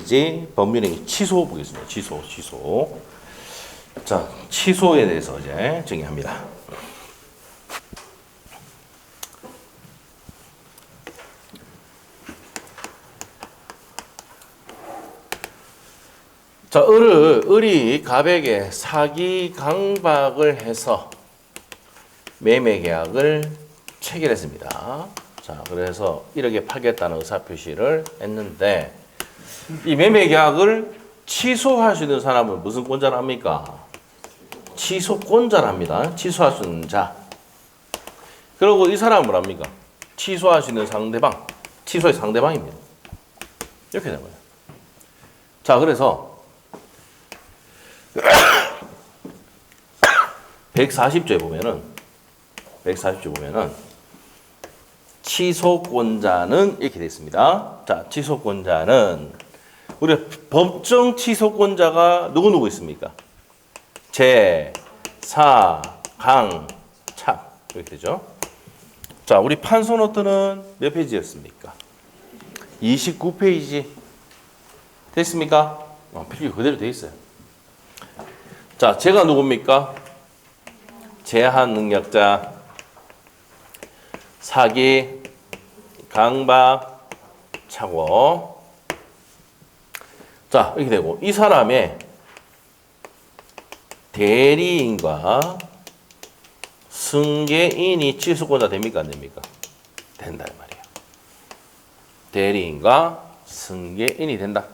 페이지 법률행위 취소 보겠습니다. 취소. 자, 취소에 대해서 이제 정의합니다. 자, 을이 갑에게 사기 강박을 해서 매매 계약을 체결했습니다. 자, 그래서 1억에 팔겠다는 의사표시를 했는데 이 매매 계약을 취소할 수 있는 사람은 무슨 권자랍니까? 취소권자랍니다. 취소할 수 있는 자. 그리고 이 사람은 뭐랍니까? 취소할 수 있는 상대방. 취소의 상대방입니다. 이렇게 되는 거예요. 자, 그래서 140조에 보면은 취소권자는 이렇게 되어 있습니다. 자, 취소권자는 우리 법정 취소권자가 누구 있습니까? 제, 사, 강, 착 이렇게 되죠. 자, 우리 판소 노트는 몇 페이지였습니까? 29페이지 됐습니까? 필기 그대로 되어 있어요. 자, 제가 누굽니까? 제한 능력자, 사기, 강박, 착오. 자, 이렇게 되고 이 사람의 대리인과 승계인이 취소권자 됩니까? 안 됩니까? 된다 이 말이에요. 대리인과 승계인이 된다.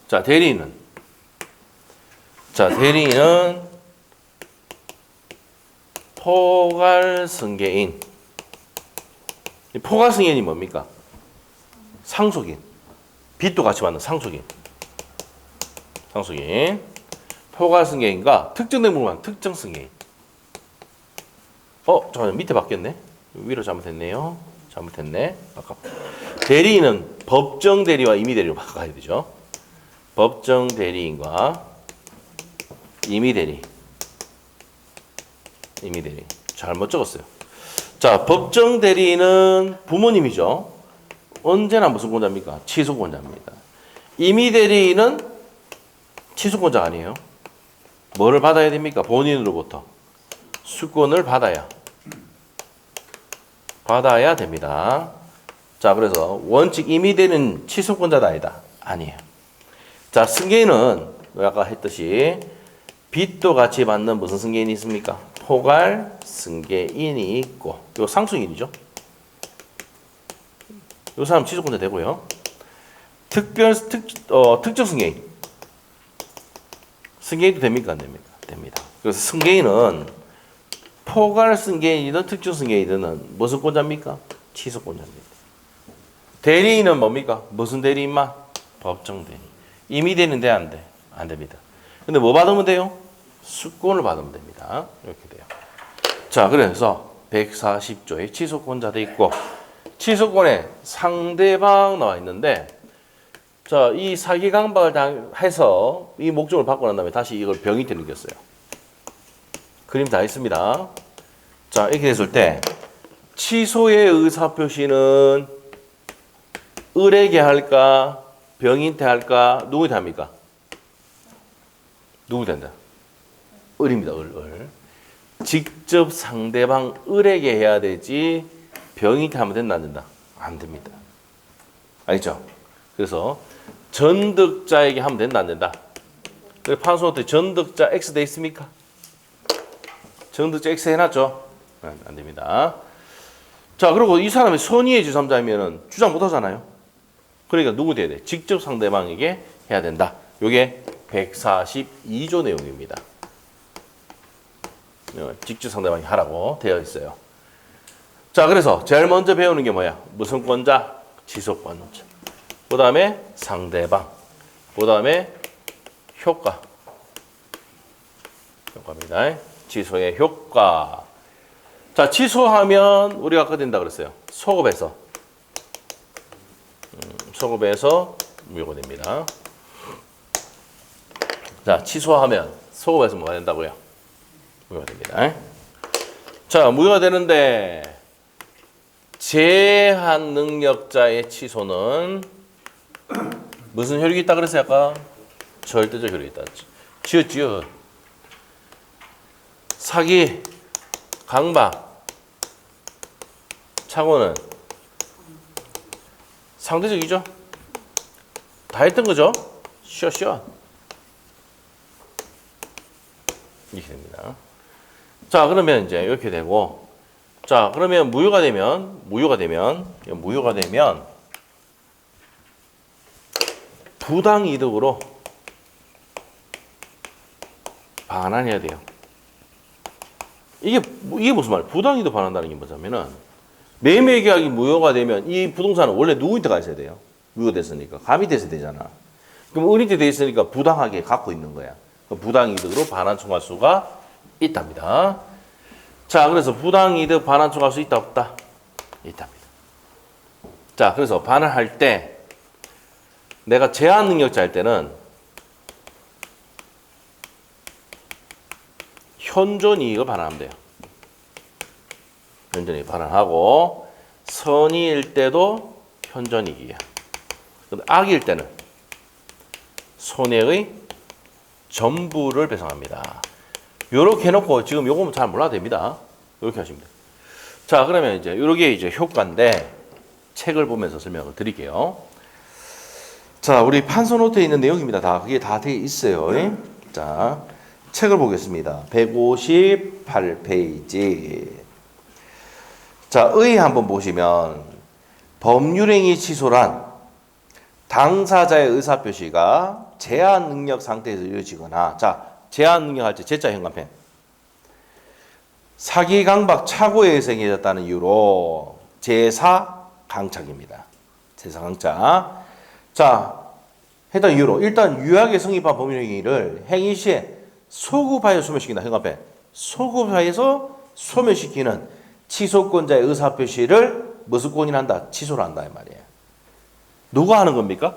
자, 대리인은 포괄 승계인. 포괄 승계인이 뭡니까? 상속인. 빚도 같이 받는 상속인. 포괄 승계인과 특정된 부분만 특정 승계인. 잠깐만, 밑에 바뀌었네. 위로 잘못했네요. 아까 대리인은 법정 대리와 임의 대리로 바꿔야 되죠. 법정 대리인과 임의 대리. 잘못 적었어요. 자, 법정 대리인은 부모님이죠. 언제나 무슨 권자입니까? 취소권자입니다. 임의 대리인은 취소권자 아니에요. 뭐를 받아야 됩니까? 본인으로부터 수권을 받아야 됩니다. 자, 그래서 원칙 임의 대리는 취소권자다 아니다? 아니에요. 자, 승계인은 아까 했듯이 빚도 같이 받는 무슨 승계인이 있습니까? 포괄 승계인이 있고, 요 상속인이죠. 요 사람 취소권자 되고요. 특정 승계인. 승계인도 됩니까? 안 됩니까? 됩니다. 그래서 승계인은 포괄 승계인이든 특정 승계인이든 무슨 권자입니까? 취소권자입니다. 대리인은 뭡니까? 무슨 대리인만? 법정 대리. 임의 대리는 돼? 안 돼? 안 됩니다. 근데 뭐 받으면 돼요? 수권을 받으면 됩니다. 이렇게 돼요. 자, 그래서 140조에 취소권자 돼 있고, 취소권에 상대방 나와 있는데, 자, 이 사기 강박을 해서 이 목적을 받고 난 다음에 다시 이걸 병이태 느꼈어요. 그림 다 있습니다. 자, 이렇게 됐을 때 취소의 의사표시는 을에게 할까? 병인태 할까? 누구한테 합니까? 누구 된다? 을입니다. 을. 직접 상대방 을에게 해야 되지 병인태 하면 된다 안 된다? 안 됩니다. 알겠죠? 그래서 전득자에게 하면 된다 안 된다? 그래서 판소노트에 전득자 X 돼 있습니까? 전득자 X 해놨죠? 안 됩니다. 자, 그리고 이 사람이 선의의 제3자이면 주장 못 하잖아요. 그러니까 누구 돼야 돼? 직접 상대방에게 해야 된다. 요게 142조 내용입니다. 직접 상대방이 하라고 되어 있어요. 자, 그래서 제일 먼저 배우는 게 뭐야? 무슨 권자? 취소권자. 그 다음에 상대방. 그 다음에 효과입니다. 취소의 효과. 자, 취소하면 우리가 어떻게 된다 그랬어요? 소급해서 무효가 됩니다. 자, 취소하면 소급해서 뭐가 된다고요? 무효가 됩니다. 자, 무효가 되는데 제한 능력자의 취소는 무슨 효력이 있다 그랬어요 아까? 절대적 효력이 있다. 지읒. 사기, 강박, 착오는 상대적이죠. 다 했던 거죠. 샷. 이렇게 됩니다. 자, 그러면 이제 이렇게 되고, 자, 그러면 무효가 되면 부당이득으로 반환해야 돼요. 이게 무슨 말이에요? 부당이득 반환한다는 게 뭐냐면은 매매 계약이 무효가 되면 이 부동산은 원래 누구한테 가 있어야 돼요? 무효됐으니까 감이 돼서 되잖아. 그럼 은인한테 돼 있으니까 부당하게 갖고 있는 거야. 부당이득으로 반환 청구할 수가 있답니다. 자, 그래서 부당이득 반환 청구할 수 있다 없다? 있답니다. 자, 그래서 반환할 때 내가 제한 능력자 할 때는 현존 이익을 반환하면 돼요. 현존 이익 반환하고 선의일 때도 현존 이익이야. 근데 악일 때는 손해의 전부를 배상합니다. 요렇게 해놓고 지금 요거는 잘 몰라도 됩니다. 요렇게 하시면 돼요. 자, 그러면 이제 요게 이제 효과인데 책을 보면서 설명을 드릴게요. 자, 우리 판서 노트에 있는 내용입니다. 다 그게 다 돼 있어요. 자, 책을 보겠습니다. 158페이지. 자, 의 한번 보시면 법률행위 취소란 당사자의 의사표시가 제한 능력 상태에서 이루어지거나, 자, 제한 능력 할 때 제자 현관펜. 사기, 강박, 착오에 의해서 행해졌다는 이유로 제사 강착입니다. 제사 강착. 자, 해당 이유로 일단 유하게 성립한 법률행위를 행위 시에 소급하여 소멸시킨다. 현관펜. 소급하여서 소멸시키는 취소권자의 의사표시를 무슨 권이 한다? 취소를 한다 이 말이에요. 누가 하는 겁니까?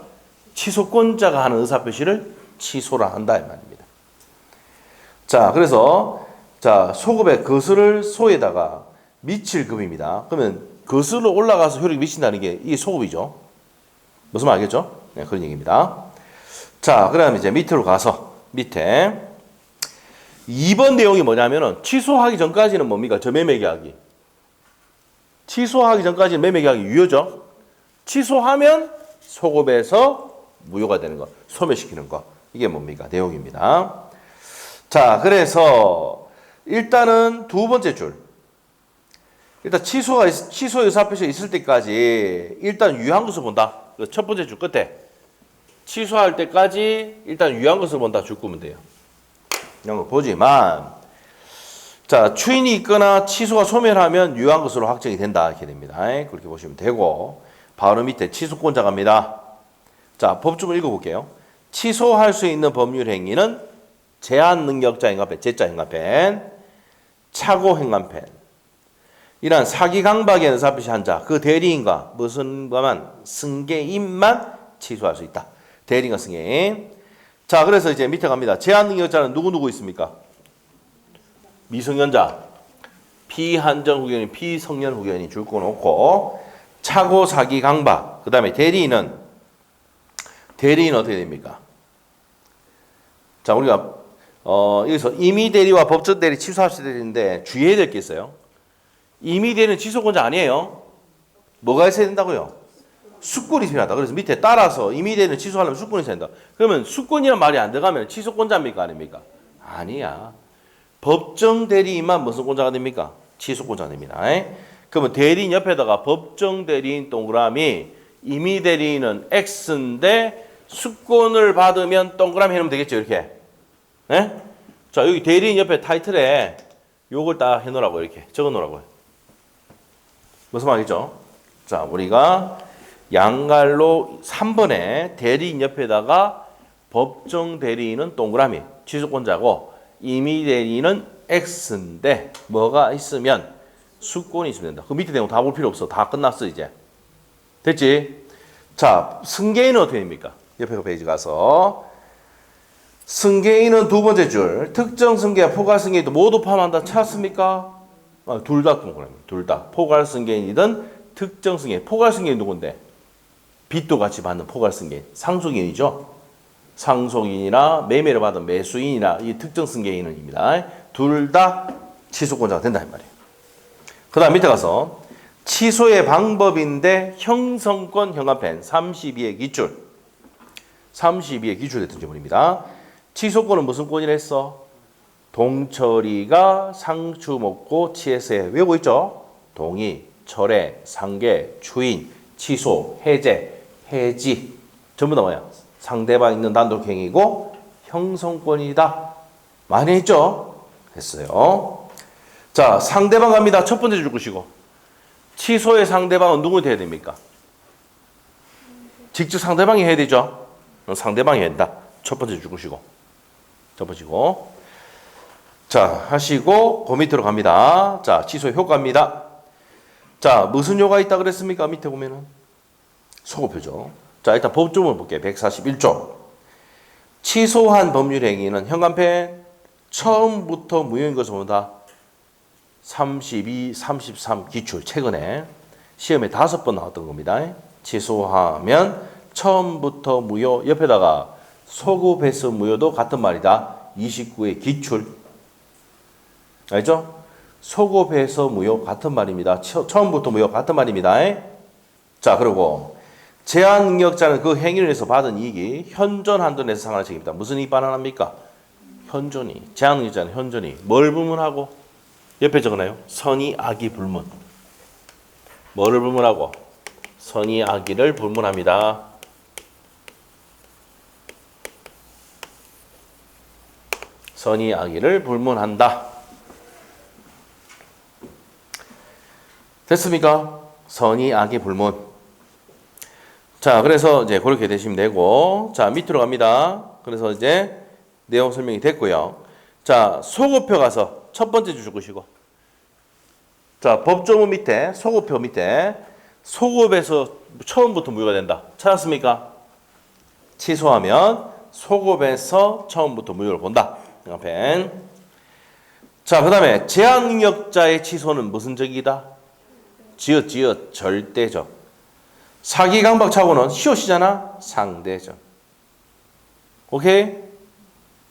취소권자가 하는 의사표시를 취소를 한다 이 말입니다. 자, 그래서 자, 소급의 거스를 소에다가 미칠 급입니다. 그러면 거슬러 올라가서 효력이 미친다는 게 이게 소급이죠. 무슨 말 알겠죠? 네, 그런 얘기입니다. 자, 그다음에 이제 밑으로 가서 밑에 2번 내용이 뭐냐면은 취소하기 전까지는 뭡니까? 저 매매계약이. 취소하기 전까지는 매매계약이 유효죠. 취소하면 소급에서 무효가 되는 거, 소멸시키는 거. 이게 뭡니까? 내용입니다. 자, 그래서 일단은 두 번째 줄. 일단 취소 의사표시가 있을 때까지 일단 유효한 것을 본다. 첫 번째 줄 끝에 취소할 때까지 일단 유효한 것을 본다. 줄 끄면 돼요. 이런 거 보지만, 자, 추인이 있거나 취소가 소멸하면 유효한 것으로 확정이 된다. 이렇게 됩니다. 그렇게 보시면 되고, 바로 밑에 취소권자 갑니다. 자, 법조문 읽어볼게요. 취소할 수 있는 법률 행위는 제한 능력자 행관펜, 제자 행관펜, 착오 행관펜, 이러한 사기 강박의 의사표시 한 자, 그 대리인과 무슨 것만 승계인만 취소할 수 있다. 대리인과 승계인. 자, 그래서 이제 밑에 갑니다. 제한 능력자는 누구 있습니까? 미성년자, 피한정 후견인, 피성년 후견인 줄 거 놓고, 착오, 사기, 강박. 그 다음에 대리인은 어떻게 됩니까? 자, 우리가 여기서 임의 대리와 법정 대리 취소할 수 되는데 주의해야 될 게 있어요. 임의 대리는 취소권자 아니에요. 뭐가 있어야 된다고요? 수권이 필요하다. 그래서 밑에 따라서 임의 대리는 취소하려면 수권이 있어야 된다. 그러면 수권이란 말이 안 들어가면 취소권자입니까? 아닙니까? 아니야. 법정 대리인만 무슨 권자가 됩니까? 취소권자가 됩니다. 그러면 대리인 옆에다가 법정 대리인 동그라미, 임의 대리인은 X인데 수권을 받으면 동그라미 해놓으면 되겠죠, 이렇게. 네? 자, 여기 대리인 옆에 타이틀에 요걸 딱 해놓으라고, 이렇게 적어놓으라고요. 무슨 말이죠? 자, 우리가 양갈로 3번에 대리인 옆에다가 법정 대리인은 동그라미, 취소권자고 임의 대리인은 X인데 뭐가 있으면 수권이 있으면 된다. 그 밑에 내용 다 볼 필요 없어. 다 끝났어, 이제. 됐지? 자, 승계인은 어떻게 됩니까? 옆에 그 페이지 가서. 승계인은 두 번째 줄. 특정 승계와 포괄 승계인도 모두 포함한다. 찾았습니까? 둘 다 동그라미. 둘 다. 포괄 승계인이든 특정 승계인. 포괄 승계인 누군데? 빚도 같이 받는 포괄승계인, 상속인이죠. 상속인이나 매매를 받은 매수인이나 이 특정 승계인입니다. 둘 다 취소권자가 된다 이 말이에요. 그 다음 밑에 가서 취소의 방법인데 형성권 현관펜 32의 기출. 32의 기출됐던 질문입니다. 취소권은 무슨 권이라 했어? 동철이가 상추 먹고 취했어요. 외우고 있죠? 동의, 철회, 상계, 추인, 취소, 해제, 해지. 전부 다 뭐야? 상대방 있는 단독 행위고 형성권이다. 많이 했죠? 했어요. 자, 상대방 갑니다. 첫 번째 줄 것이고. 취소의 상대방은 누구 돼야 됩니까? 직접 상대방이 해야 되죠? 상대방이 해야 된다. 첫 번째 줄 것이고. 첫 번째고. 자, 하시고 그 밑으로 갑니다. 자, 취소 효과입니다. 자, 무슨 효과가 있다 그랬습니까? 밑에 보면은 소급표죠. 자, 일단 법조문을 볼게요. 141조. 취소한 법률 행위는 현관펜 처음부터 무효인 것을 본다. 32, 33 기출 최근에 시험에 5번 나왔던 겁니다. 취소하면 처음부터 무효 옆에다가 소급해서 무효도 같은 말이다. 29의 기출. 알죠? 소급해서 무효 같은 말입니다. 처음부터 무효 같은 말입니다. 자, 그리고 제한 능력자는 그 행위를 해서 받은 이익이 현존 한도 내에서 상환할 책임이다. 무슨 이익 반환합니까? 현존이. 제한 능력자는 현존이. 뭘 불문하고? 옆에 적어놔요. 선의, 악의 불문. 뭐를 불문하고? 선의, 악의를 불문합니다. 선의, 악의를 불문한다. 됐습니까? 선의, 악의 불문. 자, 그래서 이제 그렇게 되시면 되고, 자, 밑으로 갑니다. 그래서 이제 내용 설명이 됐고요. 자, 소급표 가서 첫 번째 줄 것이고. 자, 법조문 밑에, 소급표 밑에, 소급에서 처음부터 무효가 된다. 찾았습니까? 취소하면 소급에서 처음부터 무효를 본다. 펜. 자, 그 다음에 제한 능력자의 취소는 무슨 적이다? 지읒, 절대적. 사기 강박 착오는 시옷이잖아? 상대적. 오케이?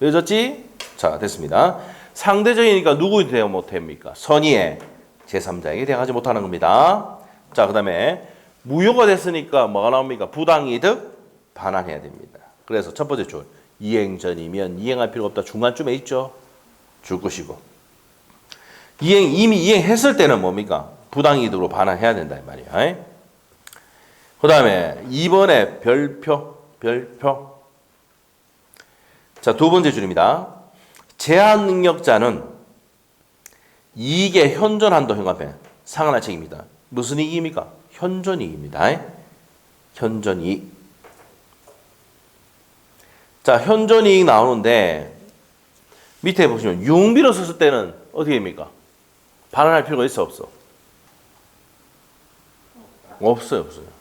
외워졌지? 자, 됐습니다. 상대적이니까 누구 대응 못합니까? 선의에 제3자에게 대응하지 못하는 겁니다. 자, 그 다음에 무효가 됐으니까 뭐가 나옵니까? 부당이득 반환해야 됩니다. 그래서 첫 번째 줄. 이행 전이면 이행할 필요가 없다. 중간쯤에 있죠? 줄 것이고. 이미 이행했을 때는 뭡니까? 부당이득으로 반환해야 된다 이 말이야. 그 다음에 2번에 별표. 자, 두 번째 줄입니다. 제한 능력자는 이익의 현존 한도 현관펜 상환할 책임이다. 무슨 이익입니까? 현존 이익입니다. 현존 이익. 자, 현존 이익 나오는데 밑에 보시면 유흥비로 썼을 때는 어떻게 됩니까? 반환할 필요가 있어 없어? 없어요.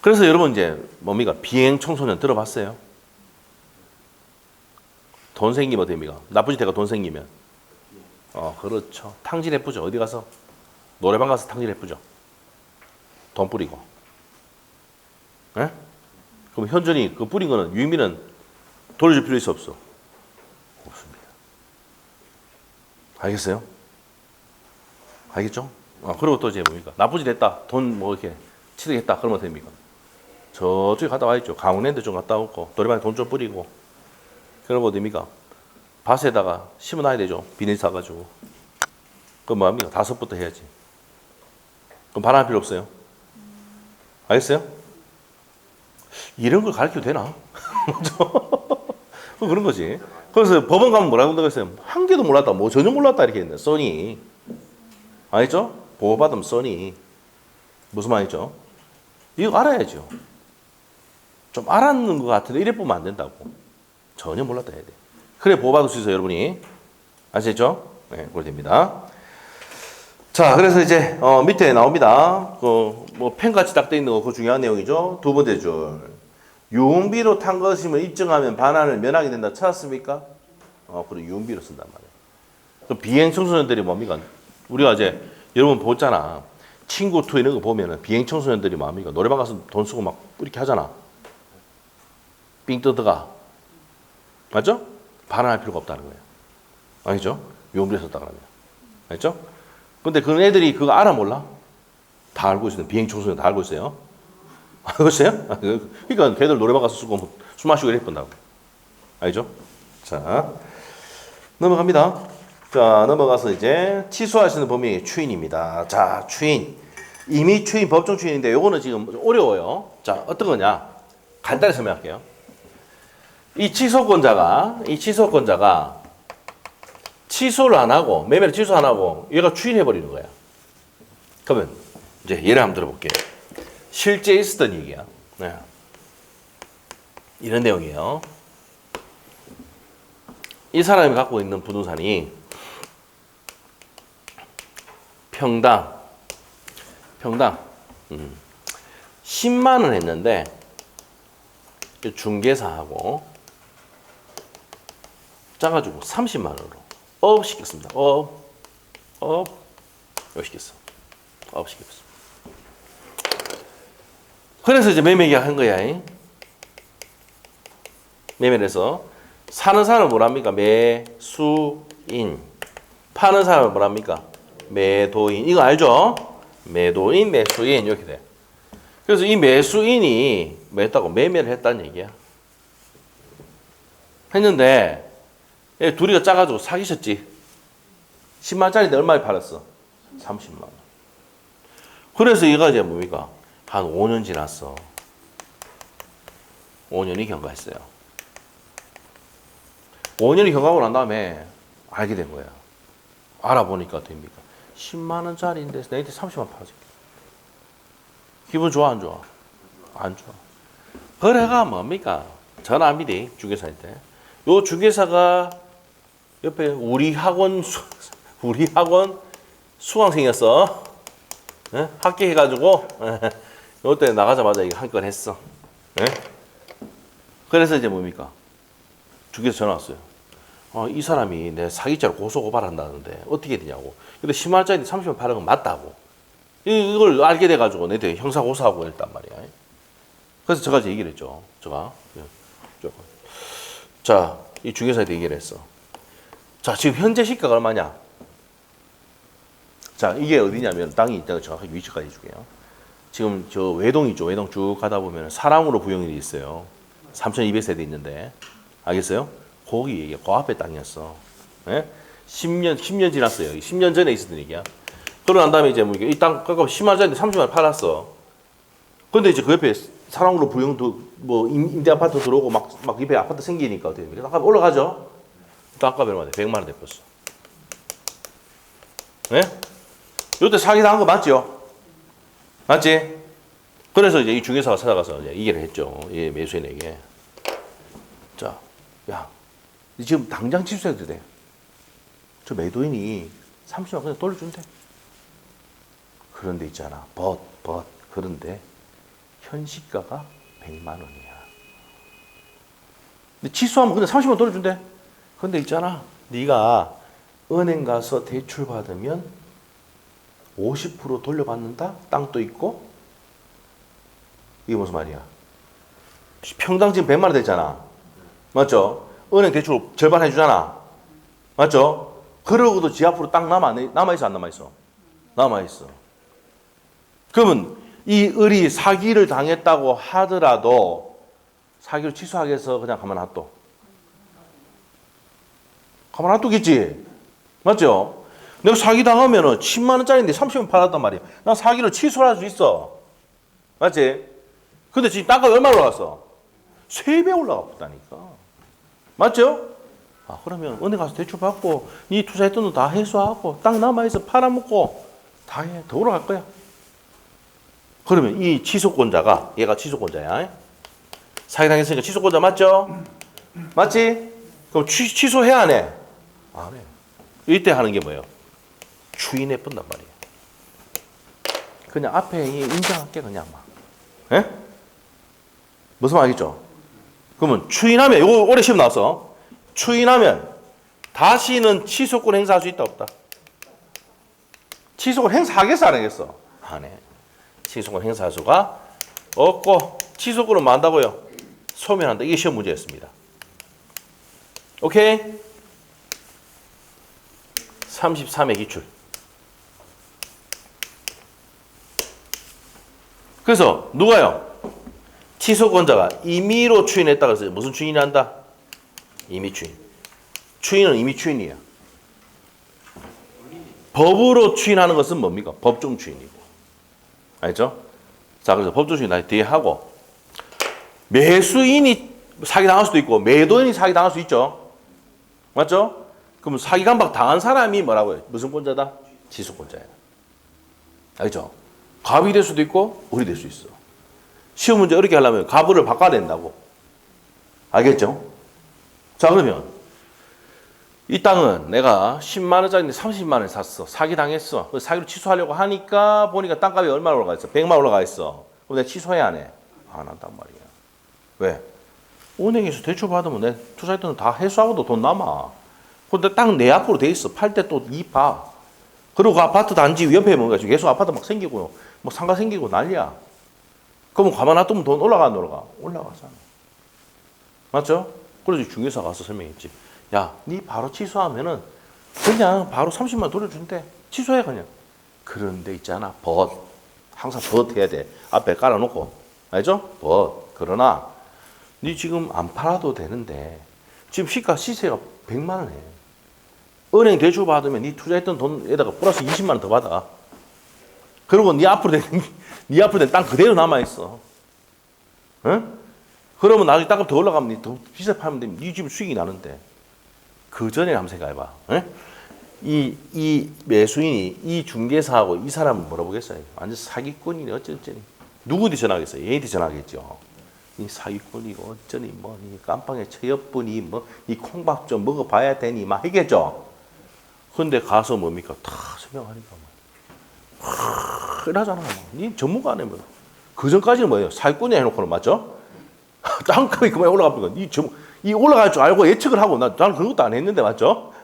그래서 여러분 이제 뭡니까? 비행 청소년 들어봤어요? 돈 생기면 어떻게 됩니까? 나쁜 짓 해가 돈 생기면 그렇죠. 탕진 예쁘죠. 어디 가서 노래방 가서 탕진 예쁘죠. 돈 뿌리고. 예? 그럼 현존이 그 뿌린 거는 유의미는 돌려줄 필요 있어 없어? 없습니다. 알겠어요? 알겠죠? 그리고 또 이제 뭡니까? 나쁜 짓 했다. 돈 뭐 이렇게 취득했다. 그러면 됩니까? 저쪽에 갔다 와 있죠. 강원랜드 좀 갔다 오고 노래방에 돈 좀 뿌리고. 그러면 뭐 됩니까? 밭에다가 심어놔야 되죠. 비닐 사가지고. 그럼 뭐 합니까? 5부터 해야지. 그럼 반환할 필요 없어요. 알겠어요? 이런 걸 가르쳐도 되나? 그런 거지. 그래서 법원 가면 뭐라고 한다고 했어요? 한 개도 몰랐다. 뭐 전혀 몰랐다. 이렇게 했네. 써니. 알겠죠? 보호받으면 써니. 무슨 말이죠? 이거 알아야죠. 좀 알았는 것 같은데 이래 보면 안 된다고. 전혀 몰랐다 해야 돼. 그래 보호받을 수 있어요, 여러분이. 아시겠죠? 네, 그렇게 됩니다. 자, 그래서 이제 밑에 나옵니다. 뭐 펜같이 딱 돼 있는 거, 그거 중요한 내용이죠. 두 번째 줄. 유흥비로 탄 것임을 입증하면 반환을 면하게 된다. 찾았습니까? 그리고 유흥비로 쓴단 말이에요. 그 비행 청소년들이 뭡니까? 우리가 이제 여러분 보잖아. 친구 투 이런 거 보면은 비행 청소년들이 마음이가 노래방 가서 돈 쓰고 막 이렇게 하잖아. 삥 뜯어가. 맞죠? 반환할 필요가 없다는 거예요. 아니죠? 위험부에 썼다 그러면. 알죠? 근데 그 애들이 그거 알아 몰라? 다 알고 있어요. 비행 청소년 다 알고 있어요. 알고 있어요? 그러니까 걔들 노래방 가서 쓰고 술 마시고 이래 본다고. 알죠? 자, 넘어갑니다. 자, 넘어가서 이제 취소할 수 있는 범위의 추인입니다. 자, 추인. 이미 추인, 법정 추인인데 요거는 지금 어려워요. 자, 어떤 거냐? 간단히 설명할게요. 이 취소권자가 취소를 안 하고, 매매를 취소 안 하고 얘가 추인해버리는 거야. 그러면 이제 예를 한번 들어볼게요. 실제 있었던 얘기야. 네. 이런 내용이에요. 이 사람이 갖고 있는 부동산이 평당 10만 원 했는데 중개사하고 짜가지고 30만 원으로 업 시켰습니다. 업 시켰어. 업 시켰어. 그래서 이제 매매 계약 한 거야. 매매를 해서 사는 사람은 뭐랍니까? 매수인. 파는 사람은 뭐랍니까? 매도인. 이거 알죠? 매도인, 매수인 이렇게 돼. 그래서 이 매수인이 뭐 했다고? 매매를 했다는 얘기야. 했는데 둘이가 짜가지고 사귀셨지. 10만 원짜리인데 얼마에 팔았어? 30만 원. 그래서 얘가 이제 뭡니까? 한 5년 지났어. 5년이 경과했어요. 5년이 경과하고 난 다음에 알게 된 거야. 알아보니까 됩니까? 10만 원짜리인데 내한테 30만 원 팔아줘. 기분 좋아 안 좋아? 안 좋아. 거래가 뭡니까? 전화 안 미디 중개사한테. 요 중개사가 옆에 우리 학원 수강생이었어. 네? 합격해가지고 요때 나가자마자 이거 한 건 했어. 네? 그래서 이제 뭡니까? 중개사 전화 왔어요. 이 사람이 내 사기죄로 고소고발한다는데 어떻게 되냐고. 근데 10만 원짜리 30만 팔은 건 맞다고. 이걸 알게 돼가지고 내한테 형사고소하고 그랬단 말이야. 그래서 제가 이제 얘기를 했죠. 자, 이 중개사한테 얘기를 했어. 자, 지금 현재 시가가 얼마냐? 자, 이게 어디냐면 땅이 있다가 정확하게 위치까지 해줄게요. 지금 저 외동 있죠. 외동 쭉 가다 보면 사랑으로 부영이 있어요. 3,200세대 있는데 알겠어요? 거기 얘기야. 그 앞에 땅이었어. 예? 10년 지났어요. 10년 전에 있었던 얘기야. 그러고 난 다음에 이제 뭐 이 땅 값 10만 원짜리 30만 원 팔았어. 근데 이제 그 옆에 사랑으로 부영도 뭐 임대 아파트 들어오고 막 옆에 아파트 생기니까 어떻게 됩니까? 땅값 올라가죠. 땅값이 얼마 돼? 100만 원 됐었어. 예? 요때 사기 당한 거 맞죠? 맞지? 그래서 이제 이 중개사가 찾아가서 이제 얘기를 했죠. 이 매수인에게. 자, 야, 지금 당장 취소해도 돼. 저 매도인이 30만 원 그냥 돌려준대. 그런데 있잖아. 그런데 현시가가 100만 원이야. 근데 취소하면 근데 30만 원 돌려준대. 근데 있잖아. 네가 은행 가서 대출 받으면 50% 돌려받는다? 땅도 있고? 이게 무슨 말이야? 평당 지금 100만 원 됐잖아. 맞죠? 은행 대출 절반 해주잖아. 맞죠? 그러고도 지 앞으로 땅 남아있어 안 남아있어? 남아있어. 그러면 이 을이 사기를 당했다고 하더라도 사기를 취소하겠어? 그냥 가만 놔둬? 가만 놔두겠지? 맞죠? 내가 사기 당하면은 10만 원짜리인데 30만 팔았단 말이야. 난 사기를 취소할 수 있어. 맞지? 근데 지금 땅값이 얼마 올라갔어? 3배 올라갔다니까. 맞죠? 그러면 은행 가서 대출 받고 네 투자했던 돈 다 회수하고 땅 남아있어 팔아먹고 다 해. 더 올라갈 거야. 그러면 이 취소권자가 얘가 취소권자야. 사기 당했으니까 취소권자 맞죠? 맞지? 그럼 취소해야 안 해? 안 해. 이때 하는 게 뭐예요? 추인해 본단 말이에요. 그냥 앞에 인정할게 그냥 막. 예? 무슨 말이겠죠? 그러면 추인하면 이거 올해 시험 나왔어. 추인하면 다시는 취소권 행사할 수 있다 없다? 취소권 행사하겠어 안 하겠어? 하네. 취소권 행사할 수가 없고 취소권은 뭐 한다고요? 소멸한다. 이게 시험 문제였습니다. 오케이? 33의 기출. 그래서 누가요? 취소권자가 임의로 추인했다고 했어요. 무슨 추인이 한다? 임의 추인. 추인은 임의 추인이야. 법으로 추인하는 것은 뭡니까? 법정 추인이고. 알죠? 자, 그래서 법정 추인 뒤에 하고 매수인이 사기당할 수도 있고 매도인이 사기당할 수 있죠. 맞죠? 그럼 사기 강박 당한 사람이 뭐라고요? 무슨 권자다? 취소권자야. 알죠? 갑이 될 수도 있고 을이 될 수 있어. 시험 문제 어렵게 하려면 갑을 바꿔야 된다고. 알겠죠? 자, 그러면 이 땅은 내가 10만 원짜리인데 30만 원에 샀어. 사기 당했어. 사기로 취소하려고 하니까 보니까 땅값이 얼마나 올라가 있어? 100만 올라가 있어. 그럼 내가 취소해야 안 해? 안 한단 말이야. 왜? 은행에서 대출 받으면 내 투자했던 거 다 회수하고도 돈 남아. 근데 땅 내 앞으로 돼 있어. 팔 때 또 이익 봐. 그리고 그 아파트 단지 옆에 뭔가 계속 아파트 막 생기고 뭐 상가 생기고 난리야. 그러면 가만 놔두면 돈 올라가 안 올라가? 올라가잖아. 맞죠? 그래서 중개사 가서 설명했지. 야, 니 바로 취소하면은 그냥 바로 30만 돌려준대. 취소해 그냥. 그런데 있잖아. 벗. 항상 벗 해야 돼. 앞에 깔아놓고. 알죠? 벗. 그러나 니 지금 안 팔아도 되는데 지금 시세가 100만 원에 은행 대출 받으면 니 투자했던 돈에다가 플러스 20만 원 더 받아. 그리고 니 앞으로 된 땅 그대로 남아 있어. 응? 그러면 나중에 땅값 더 올라가면 니 더 비싸게 팔면 되면 니 집은 수익이 나는데 그 전에 한번 생각해봐. 응? 이 매수인이 이 중개사하고 이 사람은 물어보겠어요. 완전 사기꾼이네 어쩌니. 누구한테 전화하겠어요? 얘한테 전화하겠죠. 이 사기꾼이고 어쩌니 뭐이 깜빵에 처여뿐이 뭐이 콩밥 좀 먹어봐야 되니 막 하겠죠. 근데 가서 뭡니까? 다 설명하니까 막 이러잖아. 니 전문가네 뭐. 그 전까지는 뭐예요? 사기꾼이 해놓고는 맞죠? 땅값이 그만 올라가니까 이 올라갈 줄 알고 예측을 하고 나는 그런 것도 안 했는데 맞죠?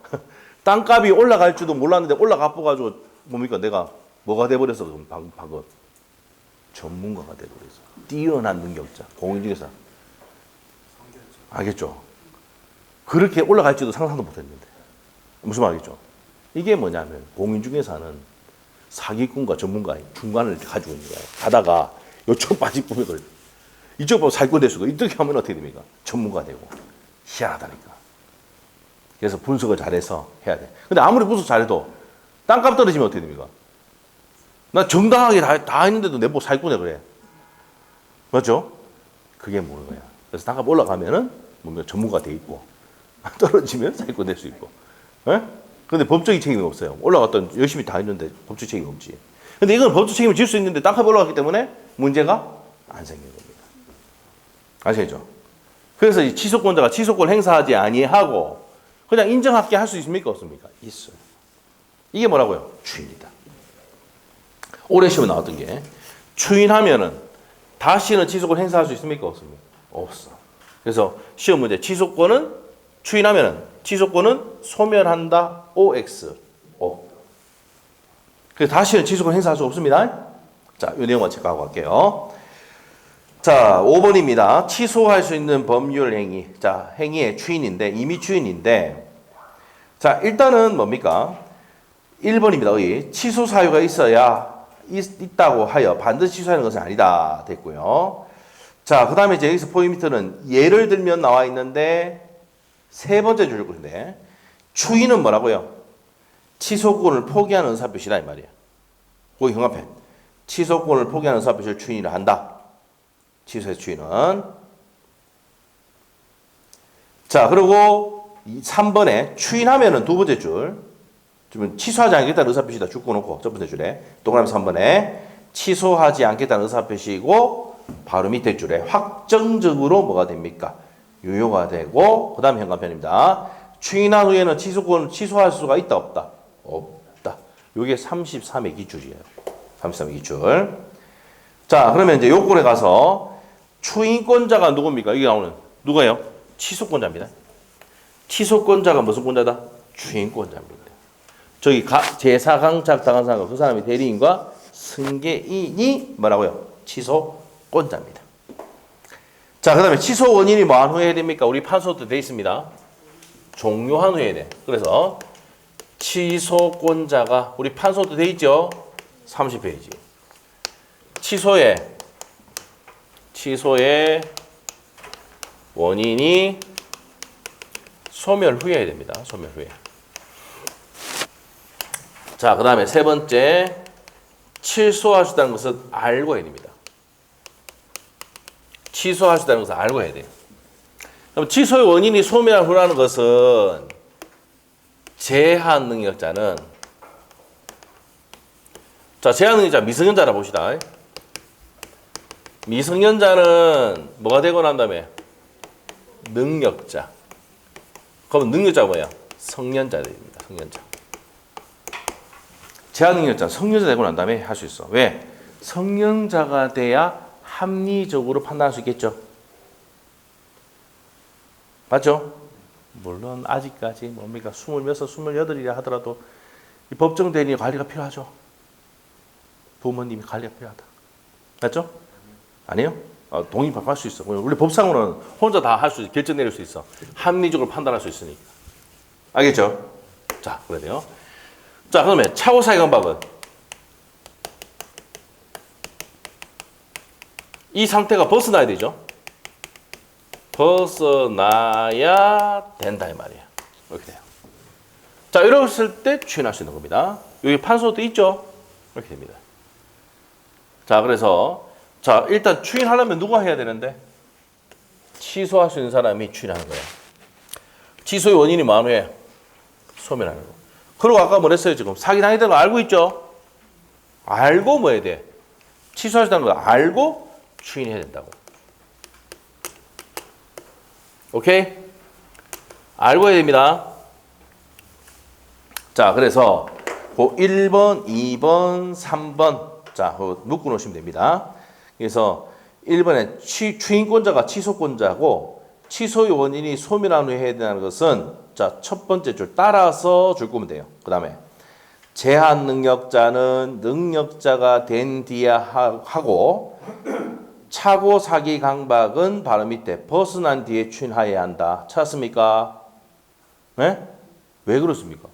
땅값이 올라갈 줄도 몰랐는데 올라가 가지고 뭡니까? 내가 뭐가 돼버렸어? 방금 전문가가 돼버렸어. 뛰어난 능력자, 공인중개사. 알겠죠? 그렇게 올라갈지도 상상도 못했는데 무슨 말이죠? 이게 뭐냐면 공인중개사는 사기꾼과 전문가의 중간을 가지고 있는 거예요. 가다가 요쪽 빠질 구역을 이쪽 보고 사기꾼 될 수도 이렇게 하면 어떻게 됩니까? 전문가 되고. 희한하다니까. 그래서 분석을 잘해서 해야 돼. 근데 아무리 분석 잘해도 땅값 떨어지면 어떻게 됩니까? 나 정당하게 다 했는데도 내보고 사기꾼이야 그래. 맞죠? 그게 모르는 거야. 그래서 땅값 올라가면은 뭔가 전문가 돼 있고 떨어지면 사기꾼 될 수 있고. 예? 근데 법적인 책임이 없어요. 올라갔던 열심히 다 했는데 법적 책임이 없지. 근데 이건 법적 책임을 질 수 있는데 땅값이 올라갔기 때문에 문제가 안 생기는 겁니다. 아시겠죠? 그래서 이 취소권자가 취소권 행사하지 아니하고 그냥 인정할게 할 수 있습니까? 없습니까? 있어요. 이게 뭐라고요? 추인이다. 올해 시험에 나왔던 게 추인하면은 다시는 취소권 행사할 수 있습니까? 없습니까? 없어. 그래서 시험 문제 취소권은 추인하면은 취소권은 소멸한다. OX. O. 그래서 다시는 취소권 행사할 수 없습니다. 자, 이 내용만 체크하고 갈게요. 자, 5번입니다. 취소할 수 있는 법률 행위. 자, 행위의 추인인데, 임의 추인인데, 자, 일단은 뭡니까? 1번입니다. 여기 취소 사유가 있다고 하여 반드시 취소하는 것은 아니다. 됐고요. 자, 그 다음에 이제 여기서 포인트는 예를 들면 나와 있는데, 세 번째 줄인데, 추인은 뭐라고요? 취소권을 포기하는 의사표시다. 이 말이야. 거기 형합해. 취소권을 포기하는 의사표시를 추인을 한다. 취소의 추인은. 자, 그리고 3번에 추인하면은 두 번째 줄. 취소하지 않겠다는 의사표시다. 줄 꺼놓고 첫 번째 줄에. 동그라미 3번에 취소하지 않겠다는 의사표시이고 바로 밑에 줄에 확정적으로 뭐가 됩니까? 유효가 되고 그 다음 현관편입니다. 추인한 후에는 취소권을 취소할 수가 있다 없다? 없다. 이게 33의 기출이에요. 33의 기출. 자, 그러면 이제 요건에 가서 추인권자가 누굽니까? 이게 나오는 누가요? 취소권자입니다. 취소권자가 무슨 권자다? 추인권자입니다. 저기 제4강착 당한 사람과 그 사람이 대리인과 승계인이 뭐라고요? 취소권자입니다. 자, 그 다음에 취소 원인이 뭐한 후에 해야 됩니까? 우리 판소도 돼 있습니다. 종료한 후에 해야 돼. 그래서 취소권자가 우리 판소도 돼 있죠? 30페이지. 취소의 원인이 소멸 후에 해야 됩니다. 소멸 후에. 자, 그 다음에 세 번째, 취소하셨다는 것을 알고 해야 됩니다. 취소하셨다는 것을 알고 해야 돼요. 그럼 취소의 원인이 소멸 후라는 것은 제한 능력자는, 자, 제한 능력자 미성년자라 봅시다. 미성년자는 뭐가 되고 난 다음에 능력자. 그러면 능력자가 뭐야? 성년자 됩니다. 성년자. 제한 능력자는 성년자 되고 난 다음에 할 수 있어. 왜? 성년자가 돼야 합리적으로 판단할 수 있겠죠. 맞죠? 물론 아직까지 뭡니까? 26, 28이라 하더라도 이 법정 대리인 관리가 필요하죠. 부모님이 관리가 필요하다. 맞죠? 아니에요? 동의할 수 있어. 우리 법상으로는 혼자 다 할 수 있어. 결정 내릴 수 있어. 합리적으로 판단할 수 있으니까. 알겠죠? 자, 그래야 돼요. 자, 그러면 차고사의 강박은 이 상태가 벗어나야 되죠. 벗어나야 된다 이 말이에요. 이렇게 돼요. 자, 이랬을 때 추인할 수 있는 겁니다. 여기 판소도 있죠. 이렇게 됩니다. 자, 그래서 자, 일단 추인하려면 누가 해야 되는데? 취소할 수 있는 사람이 추인하는 거예요. 취소의 원인이 뭐예요? 소멸하는 거. 그리고 아까 뭐랬어요? 지금 사기당했다는 거 알고 있죠? 알고 뭐 해야 돼? 취소하셨다는 거 알고 추인해야 된다고. 오케이? 알고 해야 됩니다. 자, 그래서 그 1번, 2번, 3번 자, 묶어 놓으시면 됩니다. 그래서 1번에 추인권자가 취소권자고 취소의 원인이 소멸한 후에 해야 되는 것은 자, 첫 번째 줄 따라서 줄 거면 돼요. 그 다음에 제한 능력자는 능력자가 된 뒤에 하고 차고 사기 강박은 바로 밑에 벗어난 뒤에 추인하여야 한다. 찾았습니까? 네? 왜 그렇습니까?